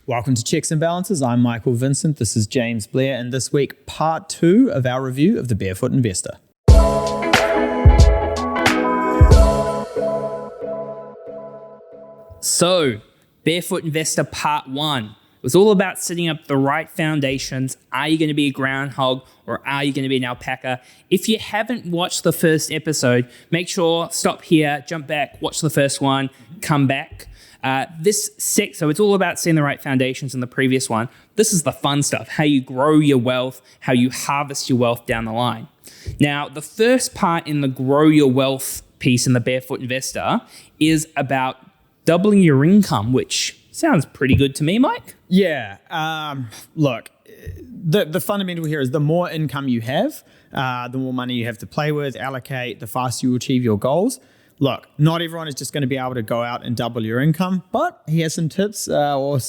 Welcome to Checks and Balances. I'm Michael Vincent. This is James Blair, and this week, part 2 of our review of the Barefoot Investor. So, Barefoot Investor Part 1. It was all about setting up the right foundations. Are you going to be a groundhog or are you going to be an alpaca? If you haven't watched the first episode, make sure, stop here, jump back, watch the first one, come back. So it's all about setting the right foundations in the previous one. This is the fun stuff, how you grow your wealth, how you harvest your wealth down the line. Now, the first part in the grow your wealth piece in the Barefoot Investor is about doubling your income, which sounds pretty good to me, Mike. Yeah. Look, the fundamental here is the more income you have, the more money you have to play with, allocate, the faster you achieve your goals. Look, not everyone is just going to be able to go out and double your income, but he has some tips or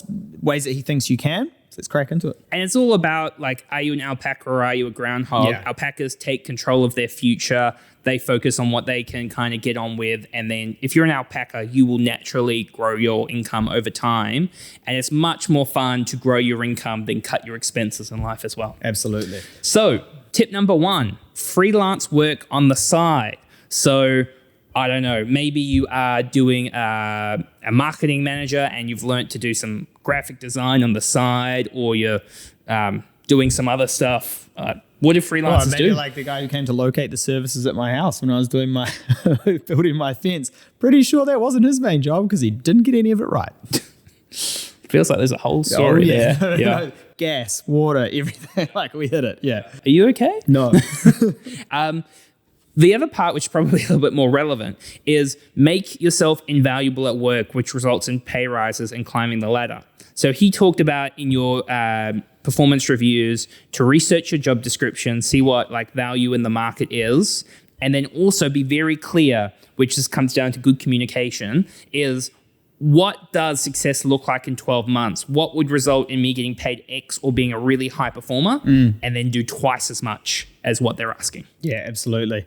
ways that he thinks you can. So let's crack into it. And it's all about, like, are you an alpaca or are you a groundhog? Yeah. Alpacas take control of their future. They focus on what they can kind of get on with. And then if you're an alpaca, you will naturally grow your income over time. And it's much more fun to grow your income than cut your expenses in life as well. Absolutely. So tip number 1, freelance work on the side. So I don't know, maybe you are doing a marketing manager and you've learned to do some graphic design on the side, or you're doing some other stuff. What do freelancers maybe do? Like the guy who came to locate the services at my house when I was doing my building my fence. Pretty sure that wasn't his main job because he didn't get any of it right. Feels like there's a whole story there. Yeah. Gas, water, everything. Like we hit it. Yeah. Are you okay? No. The other part, which is probably a little bit more relevant, is make yourself invaluable at work, which results in pay rises and climbing the ladder. So he talked about in your performance reviews to research your job description, see what like value in the market is, and then also be very clear, which just comes down to good communication, is what does success look like in 12 months? What would result in me getting paid X or being a really high performer, and then do twice as much as what they're asking? Yeah, absolutely.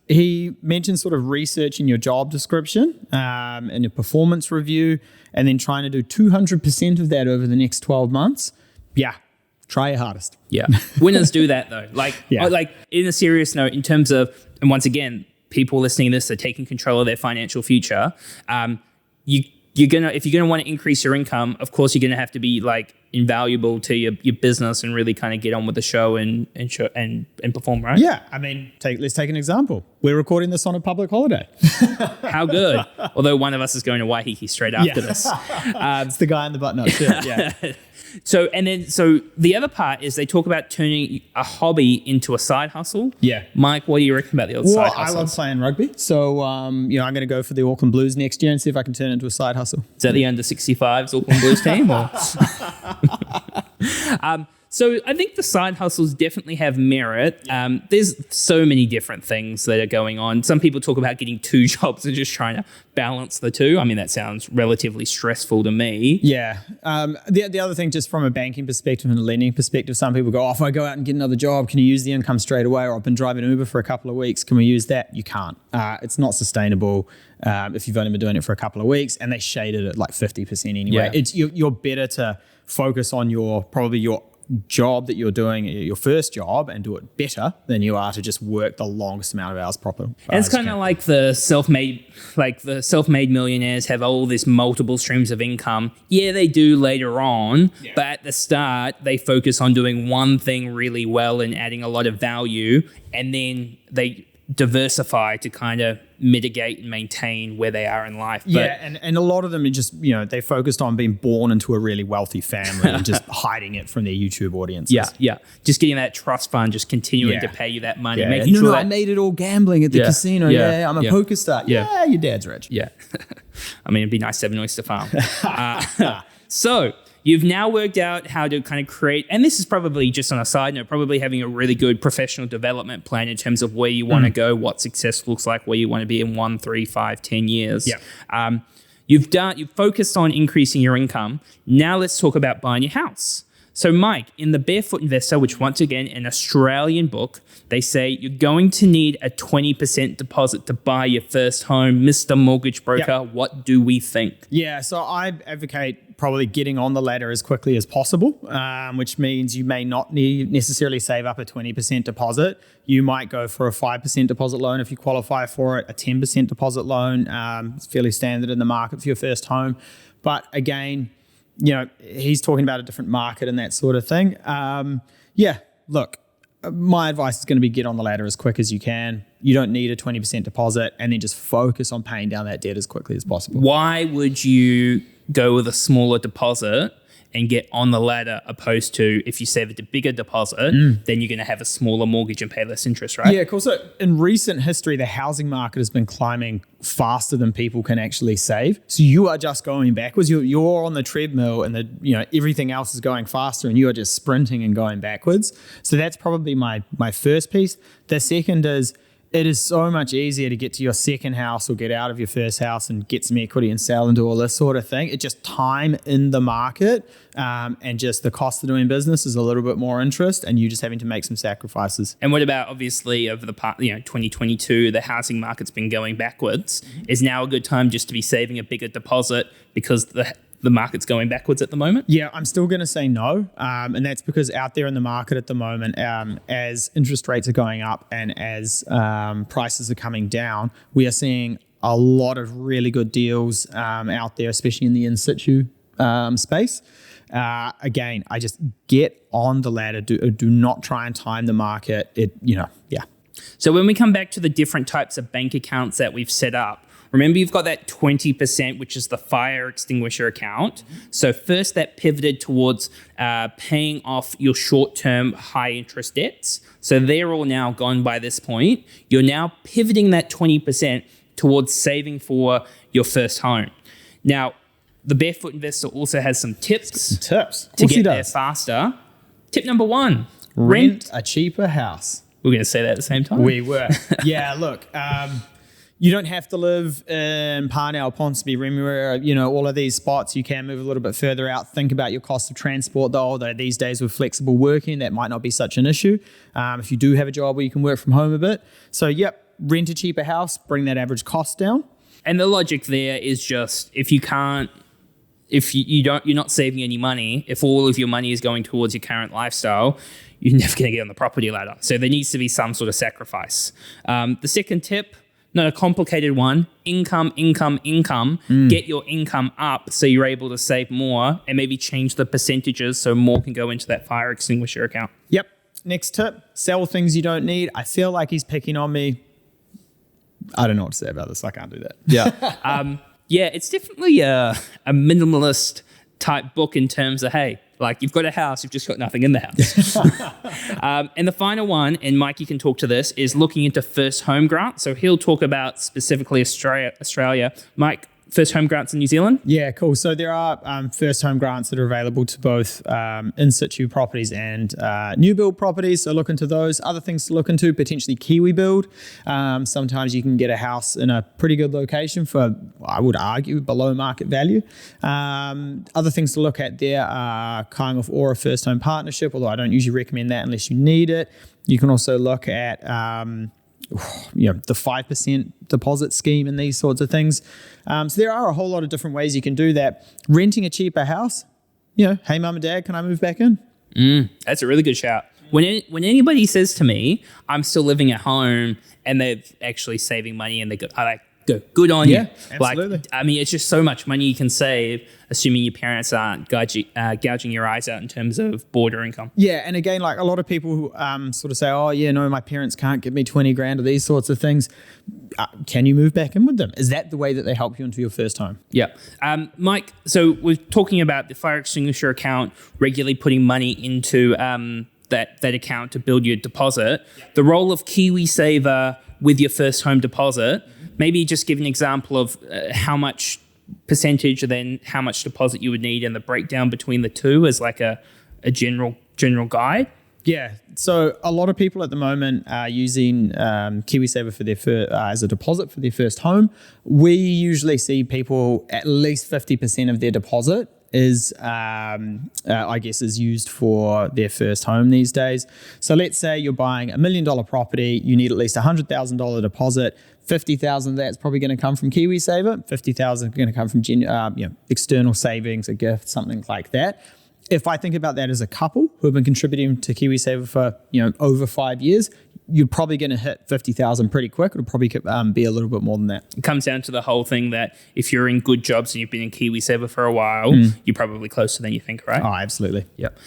He mentioned sort of researching your job description and your performance review, and then trying to do 200% of that over the next 12 months. Yeah, try your hardest. Yeah, winners do that though. Like in a serious note, in terms of, and once again, people listening to this are taking control of their financial future. If you're gonna want to increase your income, of course you're gonna have to be like invaluable to your business and really kind of get on with the show and perform, right? Yeah, I mean, let's take an example. We're recording this on a public holiday. How good! Although one of us is going to Waiheke straight after this. It's the guy in the button-up shirt. Yeah. So the other part is they talk about turning a hobby into a side hustle. Yeah. Mike, what do you reckon about the side hustle? I love playing rugby. So, I'm going to go for the Auckland Blues next year and see if I can turn it into a side hustle. Is that the under 65s Auckland Blues team? Or? So I think the side hustles definitely have merit. There's so many different things that are going on. Some people talk about getting 2 jobs and just trying to balance the two. I mean, that sounds relatively stressful to me. Yeah. The other thing, just from a banking perspective and a lending perspective, some people go, if I go out and get another job, can you use the income straight away? Or I've been driving Uber for a couple of weeks. Can we use that? You can't. It's not sustainable if you've only been doing it for a couple of weeks, and they shaded it like 50% anyway. Yeah. You're better to focus on your job that you're doing, your first job, and do it better than you are to just work the longest amount of hours properly. And it's kind of like the self-made millionaires have all this multiple streams of income. Yeah, they do later on, but at the start, they focus on doing one thing really well and adding a lot of value, and then they diversify to kind of mitigate and maintain where they are in life. But and a lot of them are just, they focused on being born into a really wealthy family and just hiding it from their YouTube audiences. Yeah. Just getting that trust fund, just continuing to pay you that money. I made it all gambling at the casino. Yeah, I'm a poker star. Yeah, your dad's rich. Yeah. I mean, it'd be nice to have an oyster farm. So you've now worked out how to kind of create, and this is probably just on a side note, probably having a really good professional development plan in terms of where you want to go, what success looks like, where you want to be in 1, 3, 5, 10 years. Yeah. You've focused on increasing your income. Now let's talk about buying your house. So Mike, in the Barefoot Investor, which once again, an Australian book, they say you're going to need a 20% deposit to buy your first home. Mr. Mortgage Broker, what do we think? Yeah, so I advocate probably getting on the ladder as quickly as possible, which means you may not need necessarily save up a 20% deposit. You might go for a 5% deposit loan if you qualify for it, a 10% deposit loan. It's fairly standard in the market for your first home. But again, he's talking about a different market and that sort of thing. Look, my advice is going to be get on the ladder as quick as you can. You don't need a 20% deposit, and then just focus on paying down that debt as quickly as possible. Why would you go with a smaller deposit and get on the ladder, opposed to if you save a bigger deposit, then you're going to have a smaller mortgage and pay less interest, right? Yeah, cool. So in recent history, the housing market has been climbing faster than people can actually save. So you are just going backwards. You're on the treadmill, and everything else is going faster, and you are just sprinting and going backwards. So that's probably my first piece. The second is, it is so much easier to get to your second house or get out of your first house and get some equity and sell and do all this sort of thing. It's just time in the market, and just the cost of doing business is a little bit more interest, and you just having to make some sacrifices. And what about, obviously, over the past, 2022, the housing market's been going backwards. Is now a good time just to be saving a bigger deposit because the market's going backwards at the moment? Yeah, I'm still going to say no. And that's because out there in the market at the moment, as interest rates are going up and as prices are coming down, we are seeing a lot of really good deals out there, especially in the in-situ space. Again, I just get on the ladder. Do not try and time the market. So when we come back to the different types of bank accounts that we've set up, remember, you've got that 20%, which is the fire extinguisher account. So first, that pivoted towards paying off your short-term high-interest debts. So they're all now gone by this point. You're now pivoting that 20% towards saving for your first home. Now, the Barefoot Investor also has some tips to get there faster. Tip number 1, rent a cheaper house. We're going to say that at the same time? We were. Yeah, look. You don't have to live in Parnell, Ponsonby, Remuera, all of these spots. You can move a little bit further out. Think about your cost of transport, though. Although these days with flexible working, that might not be such an issue. If you do have a job where you can work from home a bit. So, rent a cheaper house, bring that average cost down. And the logic there is just, if you're not saving any money, if all of your money is going towards your current lifestyle, you're never going to get on the property ladder. So there needs to be some sort of sacrifice. The second tip, not a complicated one, income. Get your income up so you're able to save more, and maybe change the percentages so more can go into that fire extinguisher account. Yep. Next tip, sell things you don't need. I feel like he's picking on me. I don't know what to say about this. I can't do that. Yeah. It's definitely a minimalist type book in terms of, hey, like, you've got a house, you've just got nothing in the house. And the final one, and Mike, you can talk to this, is looking into first home grants. So he'll talk about specifically Australia. Mike, first home grants in New Zealand? Yeah, cool. So there are first home grants that are available to both in-situ properties and new build properties. So look into those. Other things to look into, potentially Kiwi build. Sometimes you can get a house in a pretty good location for, I would argue, below market value. Other things to look at there are Kaingoff or a first home partnership, although I don't usually recommend that unless you need it. You can also look at the 5% deposit scheme and these sorts of things. So there are a whole lot of different ways you can do that. Renting a cheaper house, hey, mum and dad, can I move back in? That's a really good shout. When anybody says to me, I'm still living at home and they're actually saving money and I go, good on you. Absolutely. It's just so much money you can save, assuming your parents aren't gouging your eyes out in terms of border income. Yeah, and again, like a lot of people sort of say, oh, yeah, no, my parents can't give me 20 grand or these sorts of things. Can you move back in with them? Is that the way that they help you into your first home? Yeah. Mike, so we're talking about the fire extinguisher account, regularly putting money into that account to build your deposit. The role of KiwiSaver with your first home deposit, maybe just give an example of how much percentage and then how much deposit you would need and the breakdown between the two as like a general guide. Yeah, so a lot of people at the moment are using KiwiSaver for their as a deposit for their first home. We usually see people at least 50% of their deposit is, I guess, is used for their first home these days. So let's say you're buying $1 million property, you need at least $100,000 deposit. 50,000 of that's probably going to come from KiwiSaver. 50,000 is going to come from external savings, a gift, something like that. If I think about that as a couple who have been contributing to KiwiSaver for over 5 years, you're probably going to hit 50,000 pretty quick. It'll probably be a little bit more than that. It comes down to the whole thing that if you're in good jobs and you've been in KiwiSaver for a while, you're probably closer than you think, right? Oh, absolutely. Yep.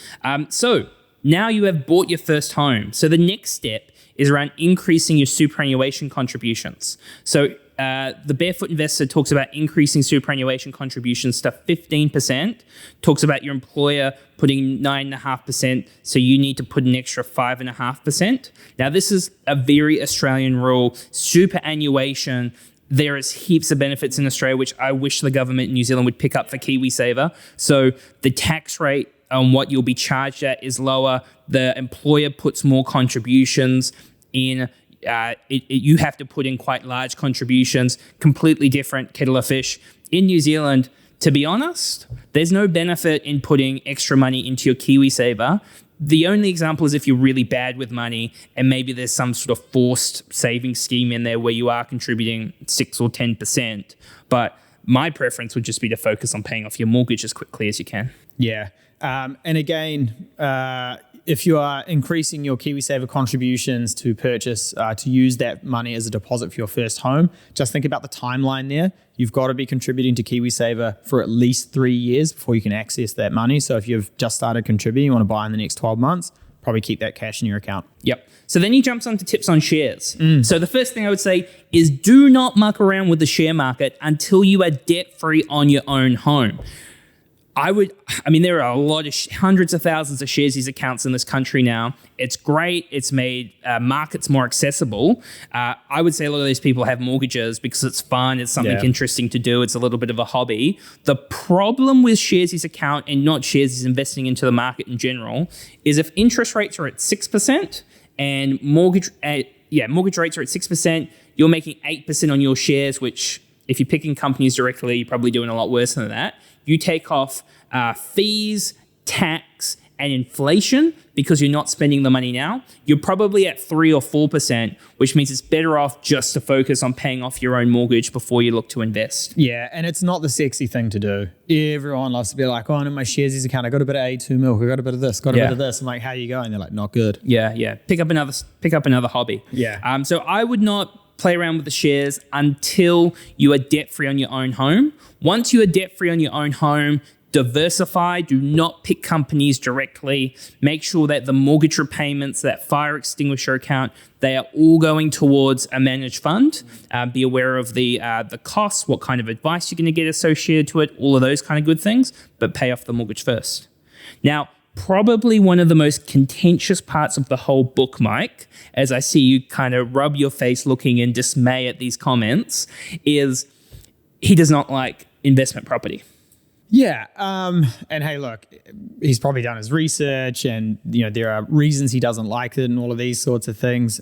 So now you have bought your first home. So the next step is around increasing your superannuation contributions. So the Barefoot Investor talks about increasing superannuation contributions to 15%, talks about your employer putting 9.5%, so you need to put an extra 5.5%. Now, this is a very Australian rule. Superannuation, there is heaps of benefits in Australia, which I wish the government in New Zealand would pick up for KiwiSaver. So the tax rate on what you'll be charged at is lower. The employer puts more contributions in. You have to put in quite large contributions, completely different kettle of fish. In New Zealand, to be honest, there's no benefit in putting extra money into your KiwiSaver. The only example is if you're really bad with money and maybe there's some sort of forced savings scheme in there where you are contributing 6 or 10%. But my preference would just be to focus on paying off your mortgage as quickly as you can. Yeah. And again, if you are increasing your KiwiSaver contributions to purchase, to use that money as a deposit for your first home, just think about the timeline there. You've got to be contributing to KiwiSaver for at least 3 years before you can access that money. So if you've just started contributing, you want to buy in the next 12 months, probably keep that cash in your account. Yep. So then he jumps on to tips on shares. So the first thing I would say is do not muck around with the share market until you are debt-free on your own home. There are a lot of hundreds of thousands of Sharesies accounts in this country now. It's great. It's made markets more accessible. I would say a lot of these people have mortgages because it's fun. It's something interesting to do. It's a little bit of a hobby. The problem with Sharesies account and not Sharesies investing into the market in general is if interest rates are at 6% and mortgage rates are at 6%, you're making 8% on your shares, which if you're picking companies directly, you're probably doing a lot worse than that. You take off fees, tax, and inflation because you're not spending the money now. You're probably at 3 or 4%, which means it's better off just to focus on paying off your own mortgage before you look to invest. Yeah, and it's not the sexy thing to do. Everyone loves to be like, oh, in my Sharesies account, I got a bit of A2 milk, I got a bit of this, got a bit of this. I'm like, how you going? They're like, not good. Yeah. Pick up another hobby. Yeah. So I would not play around with the shares until you are debt-free on your own home. Once you are debt-free on your own home, diversify. Do not pick companies directly. Make sure that the mortgage repayments, that fire extinguisher account, they are all going towards a managed fund. Be aware of the costs, what kind of advice you're going to get associated to it, all of those kind of good things, but pay off the mortgage first. Now, probably one of the most contentious parts of the whole book, Mike, as I see you kind of rub your face looking in dismay at these comments, is he does not like investment property. Yeah. And hey, look, he's probably done his research and, there are reasons he doesn't like it and all of these sorts of things.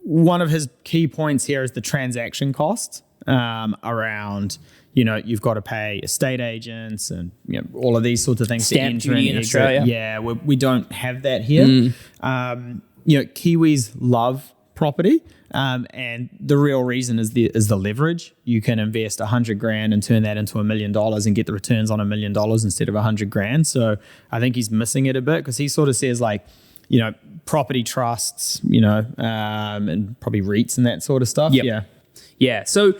One of his key points here is the transaction costs around, you've got to pay estate agents and all of these sorts of things. Stamp duty in Australia. Yeah, we don't have that here. Kiwis love property. And the real reason is the leverage. You can invest $100,000 and turn that into $1 million and get the returns on $1 million instead of $100,000. So I think he's missing it a bit because he sort of says property trusts, and probably REITs and that sort of stuff. Yep. Yeah. So,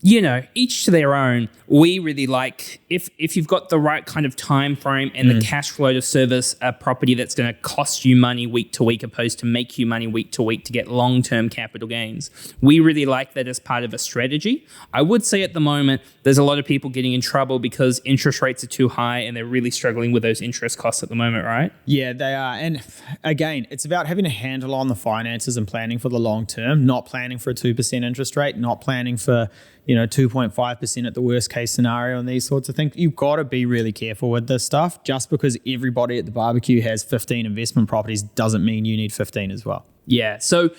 each to their own. We really like if you've got the right kind of time frame and the cash flow to service a property that's going to cost you money week to week opposed to make you money week to week to get long-term capital gains. We really like that as part of a strategy. I would say at the moment, there's a lot of people getting in trouble because interest rates are too high and they're really struggling with those interest costs at the moment, right? Yeah, they are. And again, it's about having a handle on the finances and planning for the long term, not planning for a 2% interest rate, not planning for 2.5% at the worst case scenario and these sorts of things. You've got to be really careful with this stuff. Just because everybody at the barbecue has 15 investment properties doesn't mean you need 15 as well. Yeah. So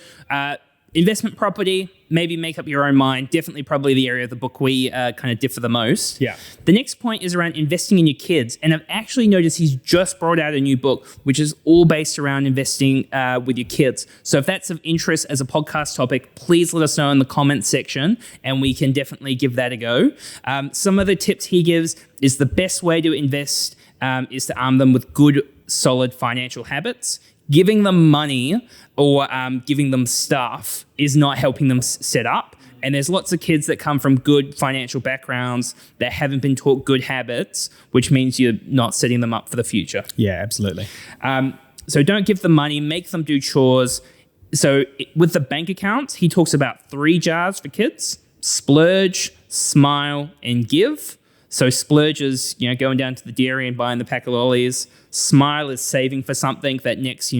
investment property, maybe make up your own mind. Definitely probably the area of the book we kind of differ the most. Yeah. The next point is around investing in your kids. And I've actually noticed he's just brought out a new book, which is all based around investing with your kids. So if that's of interest as a podcast topic, please let us know in the comments section and we can definitely give that a go. Some of the tips he gives is the best way to invest is to arm them with good, solid financial habits. Giving them money or giving them stuff is not helping them set up. And there's lots of kids that come from good financial backgrounds that haven't been taught good habits, which means you're not setting them up for the future. Yeah, absolutely. So don't give them money, make them do chores. So with the bank accounts, he talks about 3 jars for kids: splurge, smile, and give. So splurge is, going down to the dairy and buying the pack of lollies. Smile is saving for something, that next,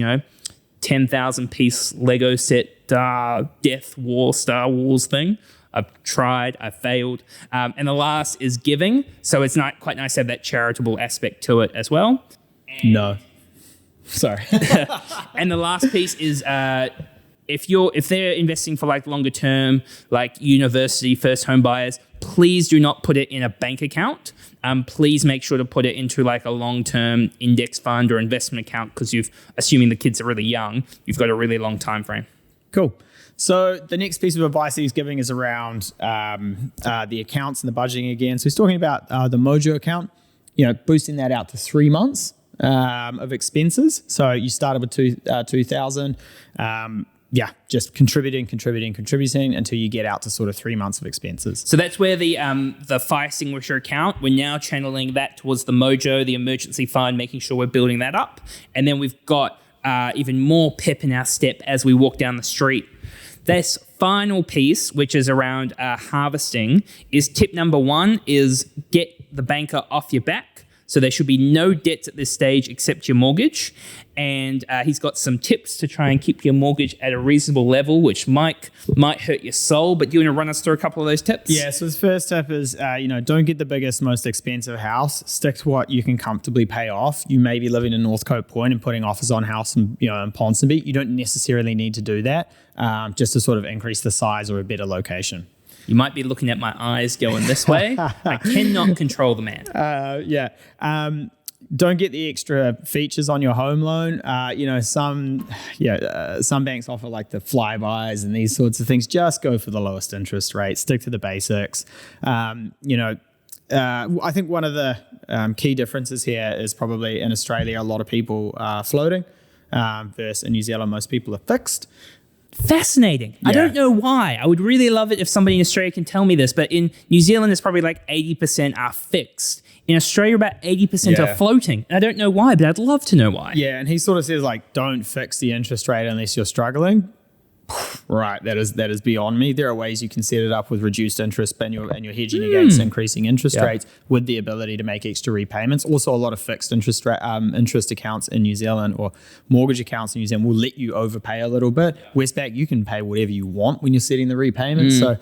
10,000 piece Lego set, Death War, Star Wars thing. I've tried, I've failed. And the last is giving. So it's not quite nice to have that charitable aspect to it as well. No. Sorry. And the last piece is if they're investing for like longer term, like university first home buyers, please do not put it in a bank account. Please make sure to put it into like a long-term index fund or investment account, because assuming the kids are really young, you've got a really long time frame. Cool. So the next piece of advice he's giving is around the accounts and the budgeting again. So he's talking about the Mojo account, boosting that out to 3 months of expenses. So you started with 2,000. Just contributing until you get out to sort of 3 months of expenses. So that's where the fire extinguisher account, we're now channeling that towards the Mojo, the emergency fund, making sure we're building that up. And then we've got even more pep in our step as we walk down the street. This final piece, which is around harvesting, is tip number 1 is get the banker off your back. So there should be no debts at this stage except your mortgage. And he's got some tips to try and keep your mortgage at a reasonable level, which might hurt your soul. But do you want to run us through a couple of those tips? Yeah, so his first tip is, don't get the biggest, most expensive house. Stick to what you can comfortably pay off. You may be living in Northcote Point and putting offers on house in Ponsonby. You don't necessarily need to do that, just to sort of increase the size or a better location. You might be looking at my eyes going this way. I cannot control the man. Don't get the extra features on your home loan. Some banks offer like the flybys and these sorts of things. Just go for the lowest interest rate. Stick to the basics. I think one of the key differences here is probably in Australia, a lot of people are floating, versus in New Zealand, most people are fixed. Fascinating. Yeah. I don't know why. I would really love it if somebody in Australia can tell me this, but in New Zealand, it's probably like 80% are fixed. In Australia, about 80% are floating. And I don't know why, but I'd love to know why. Yeah, and he sort of says, like, don't fix the interest rate unless you're struggling. Right, that is beyond me. There are ways you can set it up with reduced interest, and you're hedging against increasing interest rates with the ability to make extra repayments. Also, a lot of fixed interest accounts in New Zealand or mortgage accounts in New Zealand will let you overpay a little bit. Westpac, you can pay whatever you want when you're setting the repayments. So,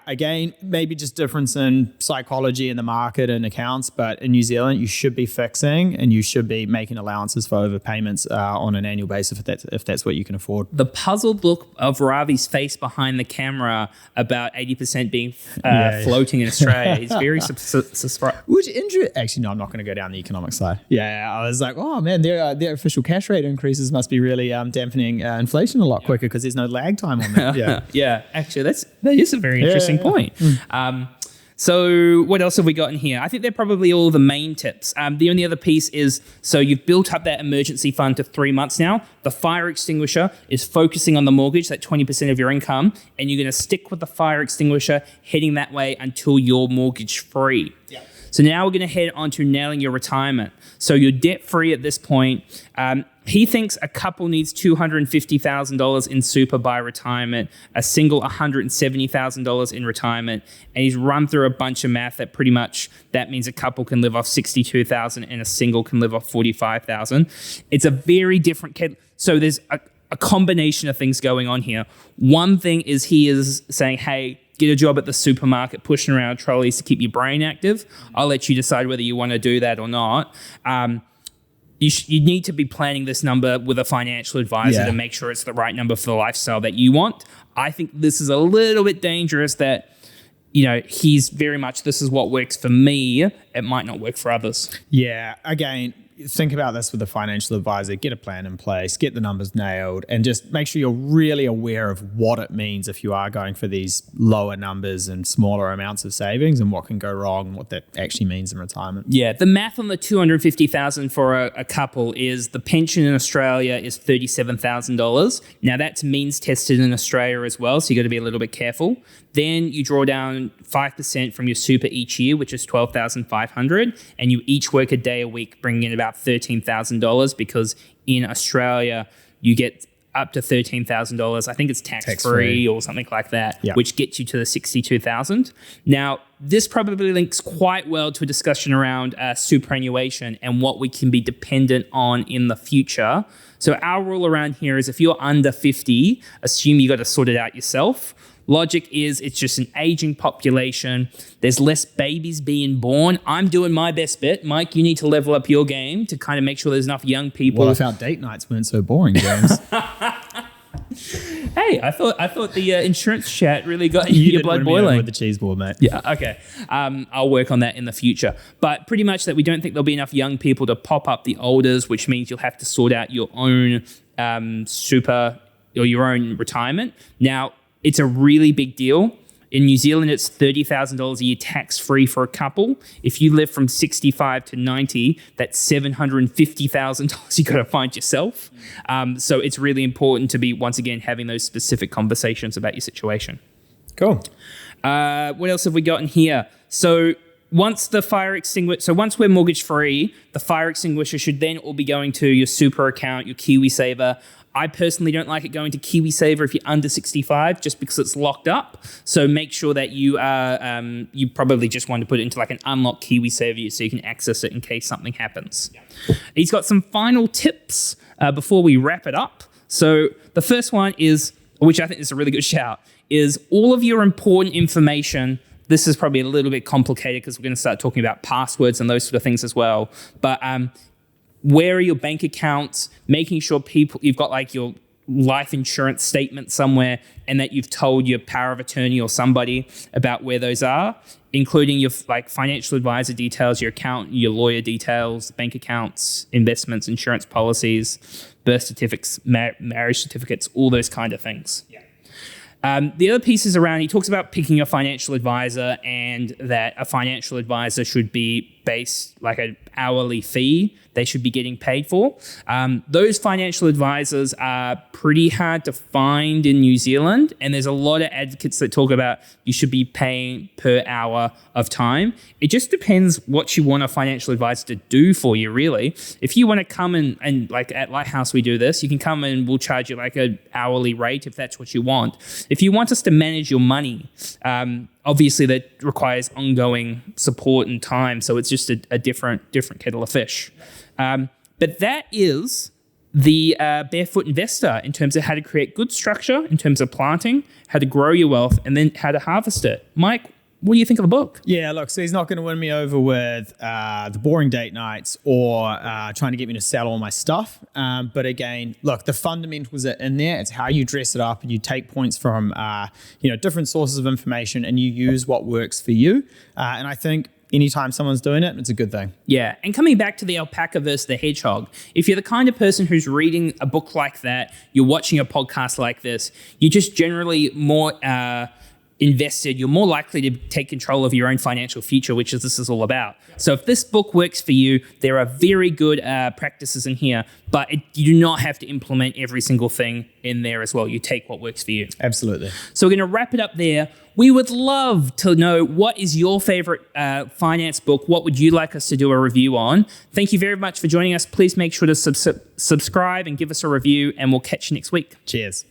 again, maybe just difference in psychology in the market and accounts, but in New Zealand, you should be fixing and you should be making allowances for overpayments on an annual basis if that's what you can afford. The puzzled look of Ravi's face behind the camera about 80% being floating in Australia. He's very surprised. Actually, no, I'm not going to go down the economic side. Yeah, I was like, oh man, their official cash rate increases must be really dampening inflation a lot quicker because there's no lag time on that. Yeah, actually, that is a very interesting point. So what else have we got in here? I think they're probably all the main tips. The only other piece is, so you've built up that emergency fund to 3 months now. The fire extinguisher is focusing on the mortgage, that 20% of your income, and you're going to stick with the fire extinguisher heading that way until you're mortgage free. Yeah. So now we're going to head on to nailing your retirement. So you're debt free at this point. He thinks a couple needs $250,000 in super by retirement, a single $170,000 in retirement, and he's run through a bunch of math that pretty much that means a couple can live off $62,000 and a single can live off $45,000. It's a very different so there's a combination of things going on here. One thing is he is saying, hey, get a job at the supermarket, pushing around trolleys to keep your brain active. I'll let you decide whether you want to do that or not. you need to be planning this number with a financial advisor to make sure it's the right number for the lifestyle that you want. I think this is a little bit dangerous that, he's very much, this is what works for me. It might not work for others. Yeah. Again, think about this with a financial advisor. Get a plan in place, get the numbers nailed, and just make sure you're really aware of what it means if you are going for these lower numbers and smaller amounts of savings, and what can go wrong and what that actually means in retirement. Yeah, the math on the $250,000 for a couple is the pension in Australia is $37,000. Now that's means tested in Australia as well, so you got to be a little bit careful. Then you draw down 5% from your super each year, which is $12,500, and you each work a day a week, bringing in about $13,000, because in Australia you get up to $13,000. I think it's tax-free or something like that, which gets you to the $62,000. Now, this probably links quite well to a discussion around superannuation and what we can be dependent on in the future. So our rule around here is if you're under 50, assume you got to sort it out yourself. Logic is it's just an aging population. There's less babies being born. I'm doing my best bit. Mike, you need to level up your game to kind of make sure there's enough young people. Well, if our date nights weren't so boring, James. Hey, I thought the insurance chat really got your blood boiling with the cheese board, mate. Yeah, okay. I'll work on that in the future. But pretty much that we don't think there'll be enough young people to pop up the olders, which means you'll have to sort out your own super or your own retirement. Now, it's a really big deal. In New Zealand, it's $30,000 a year tax-free for a couple. If you live from 65 to 90, that's $750,000 you got to find yourself. So it's really important to be, once again, having those specific conversations about your situation. Cool. What else have we got in here? So once we're mortgage-free, the fire extinguisher should then all be going to your super account, your KiwiSaver. I personally don't like it going to KiwiSaver if you're under 65, just because it's locked up. So make sure that you are, you probably just want to put it into like an unlocked KiwiSaver so you can access it in case something happens. He's got some final tips before we wrap it up. So the first one is, which I think is a really good shout, is all of your important information. This is probably a little bit complicated because we're going to start talking about passwords and those sort of things as well. But where are your bank accounts, making sure you've got like your life insurance statement somewhere and that you've told your power of attorney or somebody about where those are, including your like financial advisor details, your accountant, your lawyer details, bank accounts, investments, insurance policies, birth certificates, marriage certificates, all those kind of things. Yeah. The other piece is around, he talks about picking a financial advisor and that a financial advisor should be based like an hourly fee they should be getting paid for. Those financial advisors are pretty hard to find in New Zealand, and there's a lot of advocates that talk about you should be paying per hour of time. It just depends what you want a financial advisor to do for you, really. If you want to come and like at Lighthouse we do this, you can come and we'll charge you like an hourly rate if that's what you want. If you want us to manage your money, obviously that requires ongoing support and time, so it's just a different kettle of fish. But that is the Barefoot Investor in terms of how to create good structure, in terms of planting, how to grow your wealth, and then how to harvest it. Mike, what do you think of the book? Yeah, look, so he's not going to win me over with the boring date nights or trying to get me to sell all my stuff. But again, look, the fundamentals are in there. It's how you dress it up and you take points from different sources of information and you use what works for you. And I think anytime someone's doing it, it's a good thing. Yeah, and coming back to the alpaca versus the hedgehog, if you're the kind of person who's reading a book like that, you're watching a podcast like this, you're just generally more invested, you're more likely to take control of your own financial future, which is this is all about. So if this book works for you, there are very good practices in here, but you do not have to implement every single thing in there as well. You take what works for you. Absolutely. So we're going to wrap it up there. We would love to know what is your favorite finance book. What would you like us to do a review on? Thank you very much for joining us. Please make sure to subscribe and give us a review, and we'll catch you next week. Cheers.